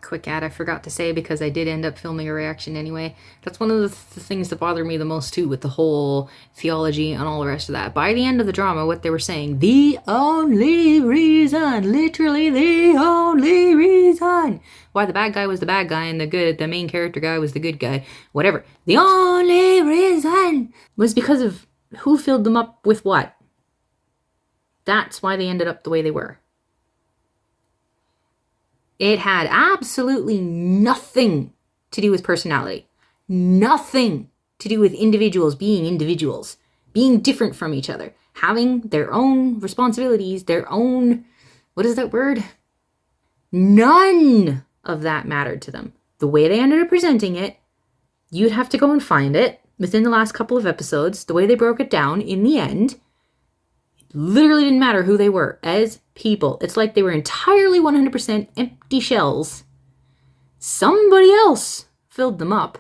Quick ad I forgot to say, because I did end up filming a reaction anyway. That's one of the things that bothered me the most too, with the whole theology and all the rest of that. By the end of the drama, what they were saying, the only reason, literally the only reason why the bad guy was the bad guy and the main character guy was the good guy, whatever. The only reason was because of who filled them up with what. That's why they ended up the way they were. It had absolutely nothing to do with personality. Nothing to do with individuals, being different from each other, having their own responsibilities, their own, what is that word? None of that mattered to them. The way they ended up presenting it, you'd have to go and find it within the last couple of episodes. The way they broke it down in the end, literally didn't matter who they were as people. It's like they were entirely 100% empty shells. Somebody else filled them up.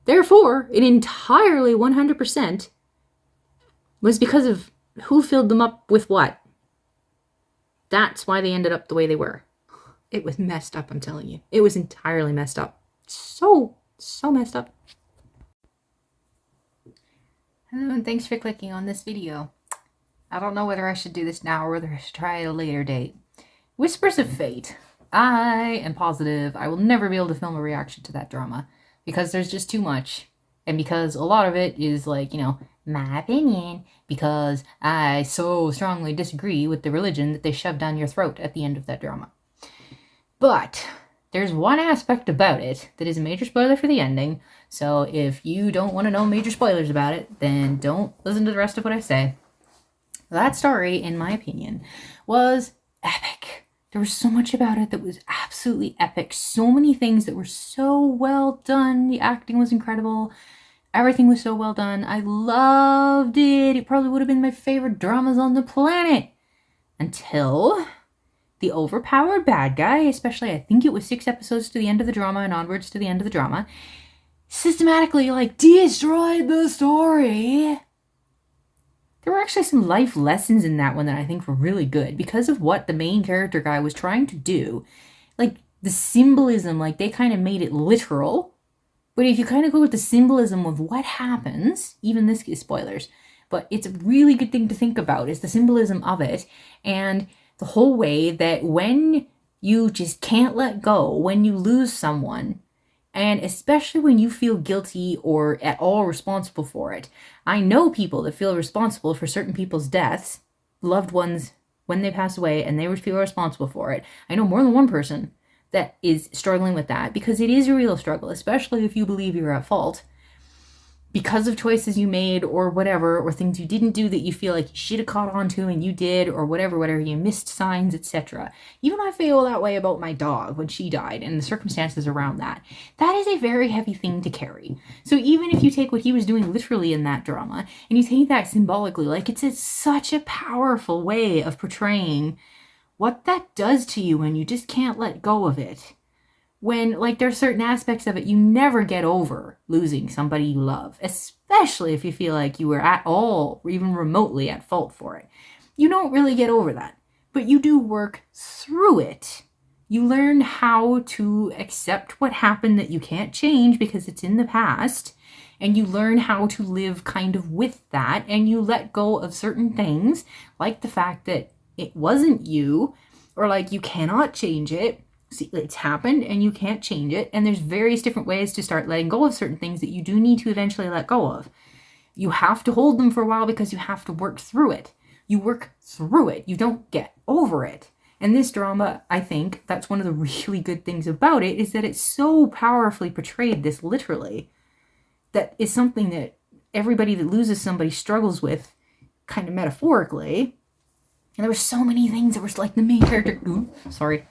Therefore, it entirely 100% was because of who filled them up with what. That's why they ended up the way they were. It was messed up, I'm telling you. It was entirely messed up. So messed up. Hello, and thanks for clicking on this video. I don't know whether I should do this now or whether I should try at a later date. Whispers of Fate. I am positive I will never be able to film a reaction to that drama, because there's just too much. And because a lot of it is like, you know, my opinion, because I so strongly disagree with the religion that they shoved down your throat at the end of that drama. But there's one aspect about it that is a major spoiler for the ending, so if you don't want to know major spoilers about it, then don't listen to the rest of what I say. That story, in my opinion, was epic. There was so much about it that was absolutely epic. So many things that were so well done. The acting was incredible. Everything was so well done. I loved it. It probably would have been my favorite dramas on the planet. Until the overpowered bad guy, especially I think it was 6 episodes to the end of the drama and onwards to the end of the drama, systematically destroyed the story. There were actually some life lessons in that one that I think were really good because of what the main character guy was trying to do. Like, the symbolism, they kind of made it literal. But if you kind of go with the symbolism of what happens, even this is spoilers, but it's a really good thing to think about, is the symbolism of it. And the whole way that when you just can't let go, when you lose someone, and especially when you feel guilty or at all responsible for it. I know people that feel responsible for certain people's deaths, loved ones, when they pass away, and they feel responsible for it. I know more than one person that is struggling with that, because it is a real struggle, especially if you believe you're at fault because of choices you made or whatever, or things you didn't do that you feel like you should have caught on to and you did, or whatever, you missed signs, etc. Even I feel that way about my dog when she died and the circumstances around that. That is a very heavy thing to carry. So even if you take what he was doing literally in that drama and you take that symbolically, it's such a powerful way of portraying what that does to you when you just can't let go of it. When, there's certain aspects of it you never get over losing somebody you love, especially if you feel like you were at all, or even remotely at fault for it. You don't really get over that, but you do work through it. You learn how to accept what happened that you can't change because it's in the past, and you learn how to live kind of with that, and you let go of certain things, like the fact that it wasn't you, or you cannot change it. See, it's happened and you can't change it. And there's various different ways to start letting go of certain things that you do need to eventually let go of. You have to hold them for a while because you have to work through it. You work through it. You don't get over it. And this drama, I think, that's one of the really good things about it, is that it's so powerfully portrayed this literally. That is something that everybody that loses somebody struggles with, kind of metaphorically. And there were so many things that were the main character,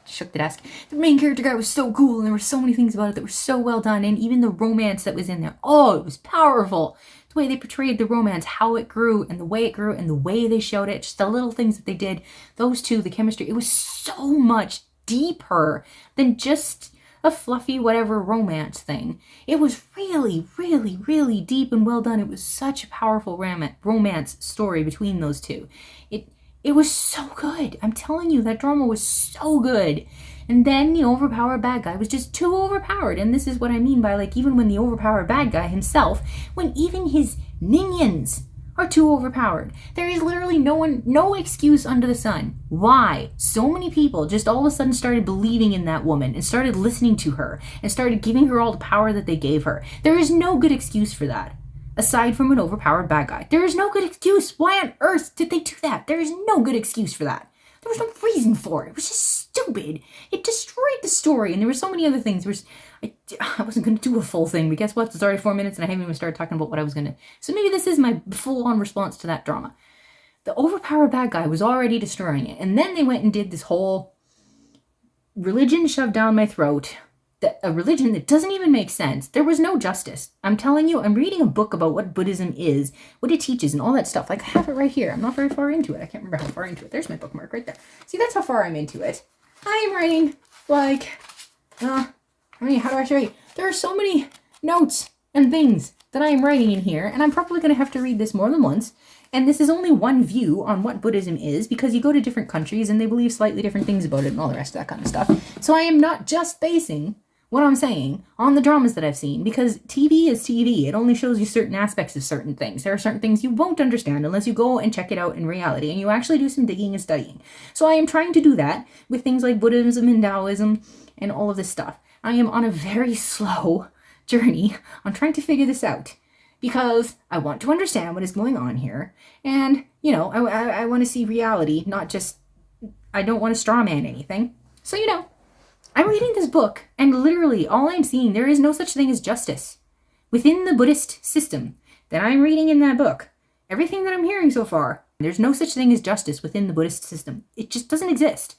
shook the desk. The main character guy was so cool, and there were so many things about it that were so well done. And even the romance that was in there, it was powerful. The way they portrayed the romance, how it grew, and the way it grew, and the way they showed it, just the little things that they did, those two, the chemistry, it was so much deeper than just a fluffy whatever romance thing. It was really, really, really deep and well done. It was such a powerful romance story between those two. It was so good. I'm telling you, that drama was so good. And then the overpowered bad guy was just too overpowered. And this is what I mean by, like, even when the overpowered bad guy himself, when even his minions are too overpowered. There is literally no excuse under the sun why so many people just all of a sudden started believing in that woman and started listening to her and started giving her all the power that they gave her. There is no good excuse for that, aside from an overpowered bad guy. There is no good excuse. Why on earth did they do that? There is no good excuse for that. There was no reason for it. It was just stupid. It destroyed the story, and there were so many other things. I wasn't going to do a full thing, but guess what? It's already 4 minutes, and I haven't even started talking about what I was going to... So maybe this is my full-on response to that drama. The overpowered bad guy was already destroying it, and then they went and did this whole religion shoved down my throat. A religion that doesn't even make sense. There was no justice. I'm telling you, I'm reading a book about what Buddhism is, what it teaches, and all that stuff. Like, I have it right here. I'm not very far into it. I can't remember how far into it. There's my bookmark right there. See, that's how far I'm into it. I am writing, like, how do I show you? There are so many notes and things that I am writing in here, and I'm probably going to have to read this more than once. And this is only one view on what Buddhism is, because you go to different countries and they believe slightly different things about it and all the rest of that kind of stuff. So I am not just basing what I'm saying on the dramas that I've seen, because TV is TV. It only shows you certain aspects of certain things. There are certain things you won't understand unless you go and check it out in reality and you actually do some digging and studying. So I am trying to do that with things like Buddhism and Taoism and all of this stuff. I am on a very slow journey on trying to figure this out, because I want to understand what is going on here. And, you know, I want to see reality, not just, I don't want to straw man anything. So, you know, I'm reading this book, and literally all I'm seeing, there is no such thing as justice. Within the Buddhist system that I'm reading in that book, everything that I'm hearing so far, there's no such thing as justice within the Buddhist system. It just doesn't exist.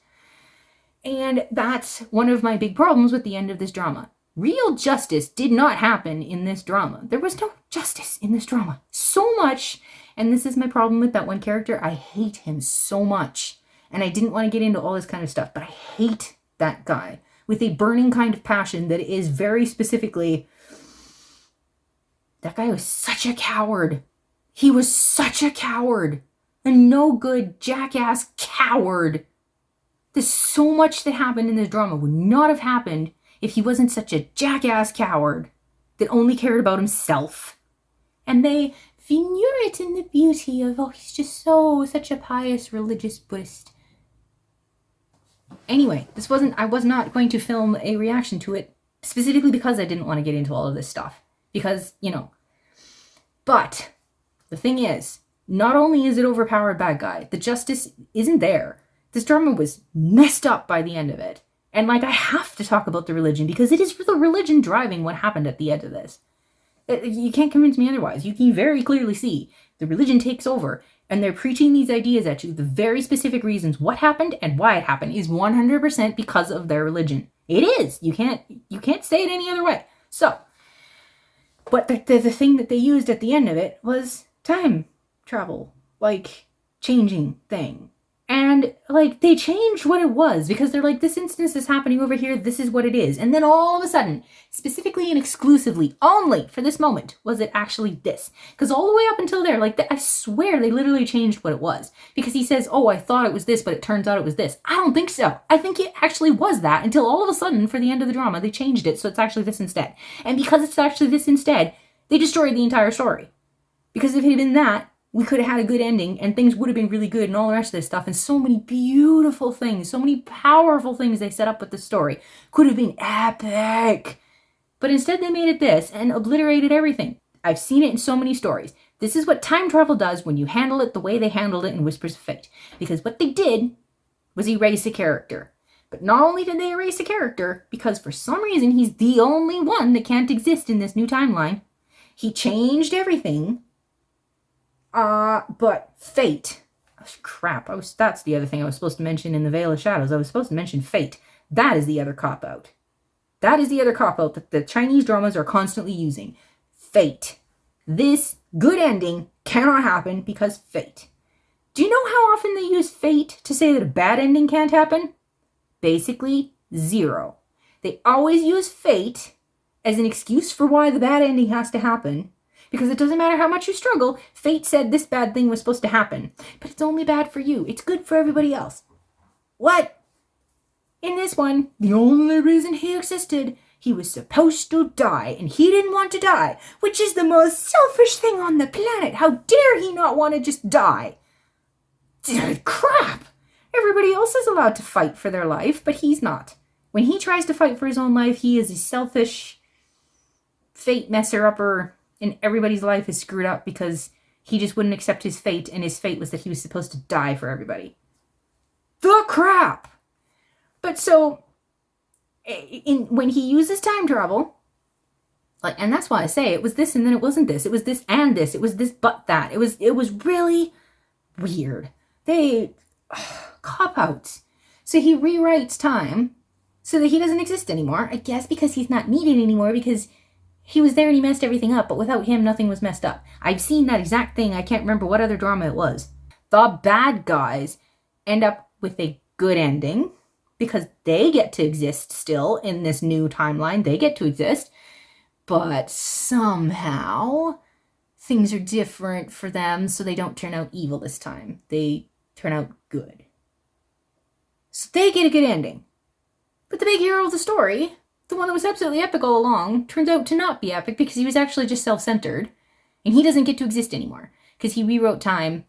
And that's one of my big problems with the end of this drama. Real justice did not happen in this drama. There was no justice in this drama. So much, and this is my problem with that one character, I hate him so much. And I didn't want to get into all this kind of stuff, but I hate that guy with a burning kind of passion that is very specifically, that guy was such a coward. He was such a coward. A no good jackass coward. There's so much that happened in this drama would not have happened if he wasn't such a jackass coward that only cared about himself. And they veneer it in the beauty of, oh, he's just such a pious religious Buddhist. Anyway, I was not going to film a reaction to it specifically because I didn't want to get into all of this stuff. Because, you know. But the thing is, not only is it overpowered bad guy, the justice isn't there. This drama was messed up by the end of it. And, like, I have to talk about the religion because it is the religion driving what happened at the end of this. You can't convince me otherwise. You can very clearly see the religion takes over and they're preaching these ideas at you. The very specific reasons what happened and why it happened is 100% because of their religion. It is. You can't say it any other way. So, but the thing that they used at the end of it was time travel, like changing thing. And, like, they changed what it was because they're like, this instance is happening over here, this is what it is. And then all of a sudden, specifically and exclusively, only for this moment, was it actually this. Because all the way up until there, like, I swear they literally changed what it was. Because he says, oh, I thought it was this, but it turns out it was this. I don't think so. I think it actually was that until all of a sudden, for the end of the drama, they changed it so it's actually this instead. And because it's actually this instead, they destroyed the entire story. Because if it had been that, we could have had a good ending and things would have been really good and all the rest of this stuff. And so many beautiful things, so many powerful things they set up with the story could have been epic. But instead they made it this and obliterated everything. I've seen it in so many stories. This is what time travel does when you handle it the way they handled it in Whispers of Fate. Because what they did was erase a character. But not only did they erase a character, because for some reason he's the only one that can't exist in this new timeline, he changed everything. But fate. Oh, crap. That's the other thing I was supposed to mention in the Veil of Shadows. I was supposed to mention fate. That is the other cop-out. That is the other cop-out that the Chinese dramas are constantly using. Fate. This good ending cannot happen because fate. Do you know how often they use fate to say that a bad ending can't happen? Basically, 0. They always use fate as an excuse for why the bad ending has to happen. Because it doesn't matter how much you struggle, fate said this bad thing was supposed to happen. But it's only bad for you. It's good for everybody else. What? In this one, the only reason he existed, he was supposed to die, and he didn't want to die, which is the most selfish thing on the planet. How dare he not want to just die? Crap! Everybody else is allowed to fight for their life, but he's not. When he tries to fight for his own life, he is a selfish fate messer-upper, and everybody's life is screwed up because he just wouldn't accept his fate, and his fate was that he was supposed to die for everybody. The crap! But so, when he uses time travel, like, and that's why I say it was this and then it wasn't this. It was this and this. It was this but that. It was really weird. Cop-outs. So he rewrites time so that he doesn't exist anymore. I guess because he's not needed anymore because he was there and he messed everything up. But without him, nothing was messed up. I've seen that exact thing. I can't remember what other drama it was. The bad guys end up with a good ending because they get to exist still in this new timeline. They get to exist. But somehow things are different for them, so they don't turn out evil this time. They turn out good. So they get a good ending. But the big hero of the story, the one that was absolutely epic all along, turns out to not be epic because he was actually just self-centered. And he doesn't get to exist anymore because he rewrote time.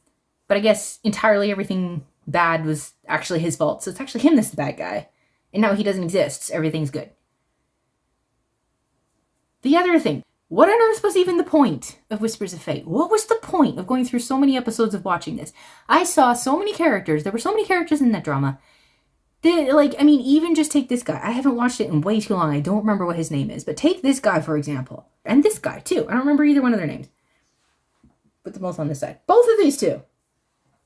But I guess entirely everything bad was actually his fault. So it's actually him that's the bad guy. And now he doesn't exist. So everything's good. The other thing, what on earth was even the point of Whispers of Fate? What was the point of going through so many episodes of watching this? I saw so many characters. There were so many characters in that drama. Even just take this guy. I haven't watched it in way too long. I don't remember what his name is. But take this guy, for example. And this guy, too. I don't remember either one of their names. Put them both on this side. Both of these two.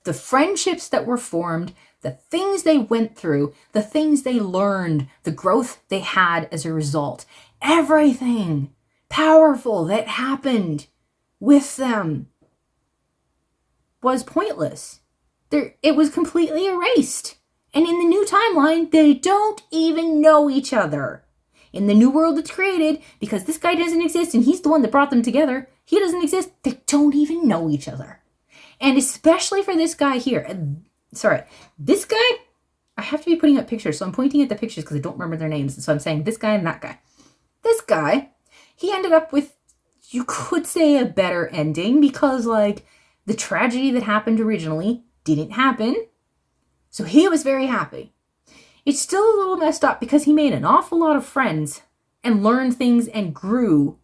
The friendships that were formed, the things they went through, the things they learned, the growth they had as a result. Everything powerful that happened with them was pointless. It was completely erased. And in the new timeline, they don't even know each other. In the new world that's created, because this guy doesn't exist and he's the one that brought them together, he doesn't exist, they don't even know each other. And especially for this guy here. This guy, I have to be putting up pictures, so I'm pointing at the pictures because I don't remember their names. And so I'm saying this guy and that guy. This guy, he ended up with, you could say, a better ending because, the tragedy that happened originally didn't happen. So he was very happy. It's still a little messed up because he made an awful lot of friends and learned things and grew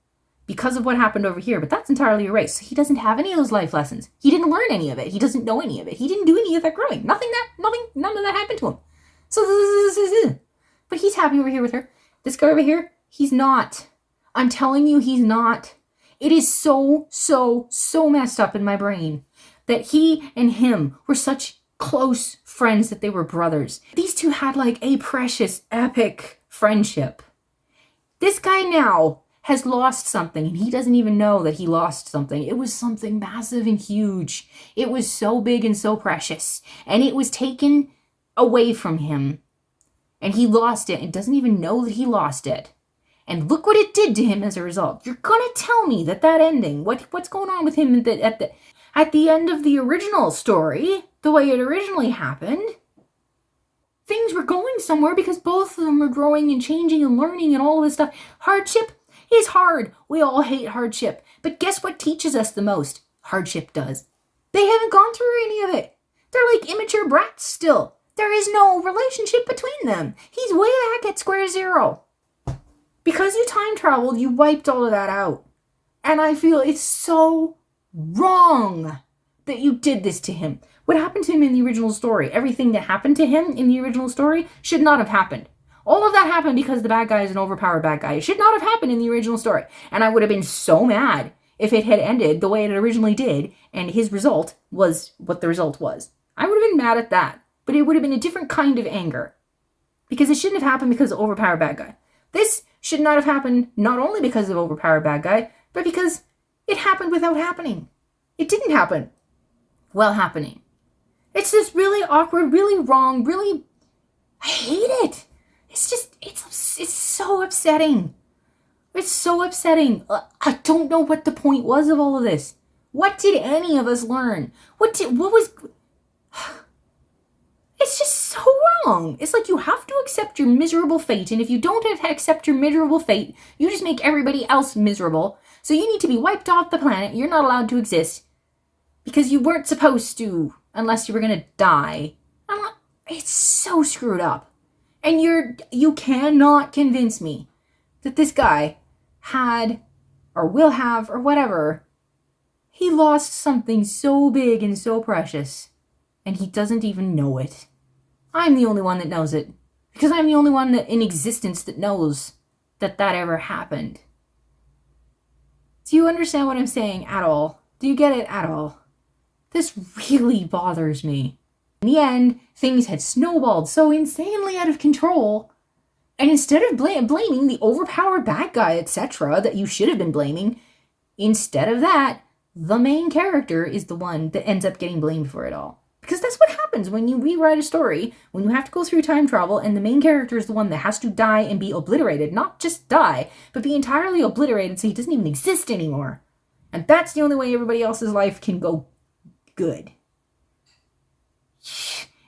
because of what happened over here. But that's entirely erased. So he doesn't have any of those life lessons. He didn't learn any of it. He doesn't know any of it. He didn't do any of that growing. None of that happened to him. So, but he's happy over here with her. This guy over here, he's not. I'm telling you, he's not. It is so messed up in my brain that he and him were such close friends that they were brothers. These two had a precious, epic friendship. This guy now has lost something and he doesn't even know that he lost something. It was something massive and huge. It was so big and so precious. And it was taken away from him. And he lost it and doesn't even know that he lost it. And look what it did to him as a result. You're gonna tell me that ending, what's going on with him at the end of the original story, the way it originally happened, things were going somewhere because both of them were growing and changing and learning and all of this stuff. Hardship is hard. We all hate hardship. But guess what teaches us the most? Hardship does. They haven't gone through any of it. They're like immature brats still. There is no relationship between them. He's way back at square zero. Because you time traveled, you wiped all of that out. And I feel it's so wrong that you did this to him. What happened to him in the original story, everything that happened to him in the original story should not have happened. All of that happened because the bad guy is an overpowered bad guy. It should not have happened in the original story. And I would have been so mad if it had ended the way it originally did and his result was what the result was. I would have been mad at that. But it would have been a different kind of anger. Because it shouldn't have happened because of overpowered bad guy. This should not have happened not only because of overpowered bad guy, but because it happened without happening. It didn't happen while happening. It's just really awkward, really wrong, really... I hate it. It's just, it's so upsetting. It's so upsetting. I don't know what the point was of all of this. What did any of us learn? What was... It's just so wrong. It's like you have to accept your miserable fate, and if you don't accept your miserable fate, you just make everybody else miserable. So you need to be wiped off the planet. You're not allowed to exist because you weren't supposed to unless you were gonna die. It's so screwed up. And you cannot convince me that this guy had or will have or whatever, he lost something so big and so precious, and he doesn't even know it. I'm the only one that knows it, because I'm the only one that in existence that knows that ever happened. Do you understand what I'm saying at all? Do you get it at all? This really bothers me. In the end, things had snowballed so insanely out of control, and instead of blaming the overpowered bad guy, etc., that you should have been blaming, instead of that, the main character is the one that ends up getting blamed for it all. Because that's what happens when you rewrite a story, when you have to go through time travel, and the main character is the one that has to die and be obliterated. Not just die, but be entirely obliterated so he doesn't even exist anymore. And that's the only way everybody else's life can go good.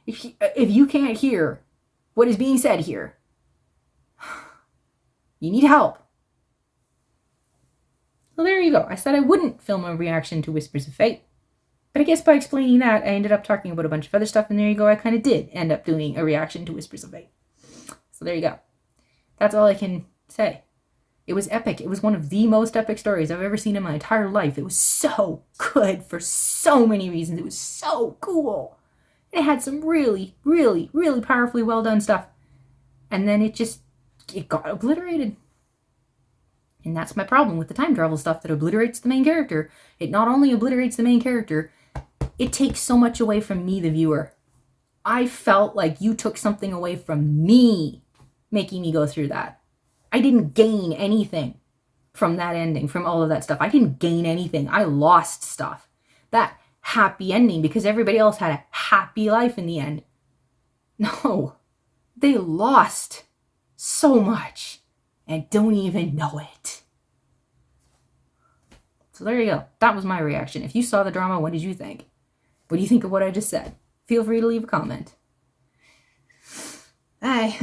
If you can't hear what is being said here, you need help. Well, there you go. I said I wouldn't film a reaction to Whispers of Fate. But I guess by explaining that, I ended up talking about a bunch of other stuff, and there you go. I kind of did end up doing a reaction to Whispers of Fate. So there you go. That's all I can say. It was epic. It was one of the most epic stories I've ever seen in my entire life. It was so good for so many reasons. It was so cool. It had some really, really, really powerfully well done stuff. And then it got obliterated. And that's my problem with the time travel stuff that obliterates the main character. It not only obliterates the main character, it takes so much away from me, the viewer. I felt like you took something away from me, making me go through that. I didn't gain anything from that ending, from all of that stuff. I didn't gain anything. I lost stuff. That happy ending, because everybody else had a happy life in the end. No, they lost so much and don't even know it. So there you go. That was my reaction. If you saw the drama, what did you think? What do you think of what I just said? Feel free to leave a comment. Bye.